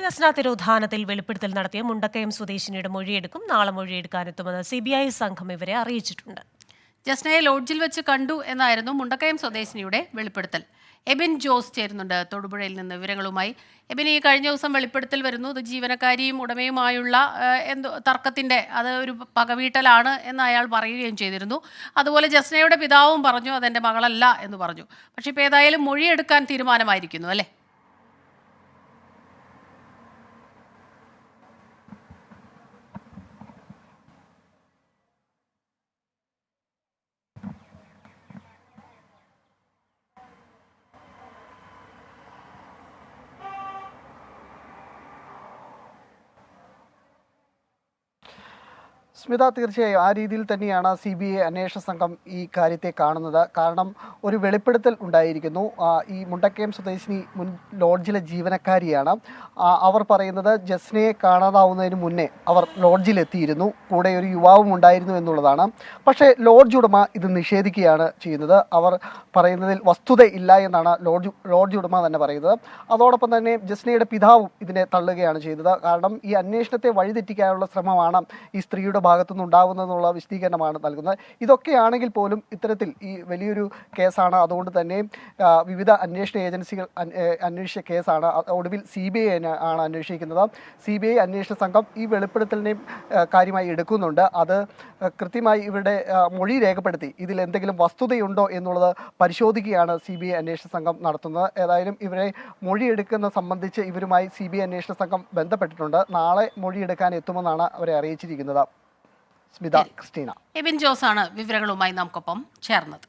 ജസ്ന തിരോധാനത്തിൽ വെളിപ്പെടുത്തൽ നടത്തിയ മുണ്ടക്കയം സ്വദേശിനിയുടെ മൊഴിയെടുക്കും. നാളെ മൊഴിയെടുക്കാനെത്തുമെന്ന് CBI സംഘം ഇവരെ അറിയിച്ചിട്ടുണ്ട്. ജസ്നയെ ലോഡ്ജിൽ വെച്ച് കണ്ടു എന്നായിരുന്നു മുണ്ടക്കയം സ്വദേശിനിയുടെ വെളിപ്പെടുത്തൽ. എബിൻ ജോസ് ചേരുന്നുണ്ട് തൊടുപുഴയിൽ നിന്ന് വിവരങ്ങളുമായി. എബിൻ, ഈ കഴിഞ്ഞ ദിവസം വെളിപ്പെടുത്തൽ വരുന്നു, ഇത് ജീവനക്കാരിയും ഉടമയുമായുള്ള തർക്കത്തിന്റെ അത് ഒരു പകവീട്ടലാണ് എന്ന് അയാൾ പറയുകയും ചെയ്തിരുന്നു. അതുപോലെ ജസ്നയുടെ പിതാവും പറഞ്ഞു അതെന്റെ മകളല്ല എന്ന് പറഞ്ഞു. പക്ഷെ ഇപ്പോൾ ഏതായാലും മൊഴിയെടുക്കാൻ തീരുമാനമായിരിക്കുന്നു അല്ലേ? സ്മിത, തീർച്ചയായും ആ രീതിയിൽ തന്നെയാണ് CBI അന്വേഷണ സംഘം ഈ കാര്യത്തെ കാണുന്നത്. കാരണം ഒരു വെളിപ്പെടുത്തൽ ഉണ്ടായിരിക്കുന്നു. ഈ മുണ്ടക്കയം സ്വദേശിനി മുൻ ലോഡ്ജിലെ ജീവനക്കാരിയാണ്. അവർ പറയുന്നത് ജസ്നയെ കാണാതാവുന്നതിന് മുന്നേ അവർ ലോഡ്ജിലെത്തിയിരുന്നു, കൂടെ ഒരു യുവാവും ഉണ്ടായിരുന്നു എന്നുള്ളതാണ്. പക്ഷേ ലോഡ്ജ് ഉടമ ഇത് നിഷേധിക്കുകയാണ് ചെയ്യുന്നത്. അവർ പറയുന്നതിൽ വസ്തുതയില്ല എന്നാണ് ലോഡ്ജ് ഉടമ തന്നെ പറയുന്നത്. അതോടൊപ്പം തന്നെ ജസ്നയുടെ പിതാവും ഇതിനെ തള്ളുകയാണ് ചെയ്തത്. കാരണം ഈ അന്വേഷണത്തെ വഴിതെറ്റിക്കാനുള്ള ശ്രമമാണ് ഈ സ്ത്രീയുടെ ഭാഗത്തുനിന്നുണ്ടാകുന്നതെന്നുള്ള വിശദീകരണമാണ് നൽകുന്നത്. ഇതൊക്കെയാണെങ്കിൽ പോലും ഇത്തരത്തിൽ ഈ വലിയൊരു കേസാണ്. അതുകൊണ്ട് തന്നെ വിവിധ അന്വേഷണ ഏജൻസികൾ അന്വേഷിച്ച കേസാണ്. ഒടുവിൽ CBI ആണ് അന്വേഷിക്കുന്നത്. CBI അന്വേഷണ സംഘം ഈ വെളിപ്പെടുത്തലിനെ കാര്യമായി എടുക്കുന്നുണ്ട്. അത് കൃത്യമായി ഇവരുടെ മൊഴി രേഖപ്പെടുത്തി ഇതിൽ എന്തെങ്കിലും വസ്തുതയുണ്ടോ എന്നുള്ളത് പരിശോധിക്കുകയാണ് CBI അന്വേഷണ സംഘം നടത്തുന്നത്. ഏതായാലും ഇവരെ മൊഴിയെടുക്കുന്ന സംബന്ധിച്ച് ഇവരുമായി CBI അന്വേഷണ സംഘം ബന്ധപ്പെട്ടിട്ടുണ്ട്. നാളെ മൊഴിയെടുക്കാൻ എത്തുമെന്നാണ് അവരെ അറിയിച്ചിരിക്കുന്നത്. സ്മിത, ക്രിസ്റ്റീന. എബിൻ ജോസാണ് വിവരങ്ങളുമായി നമുക്കൊപ്പം ചേർന്നത്.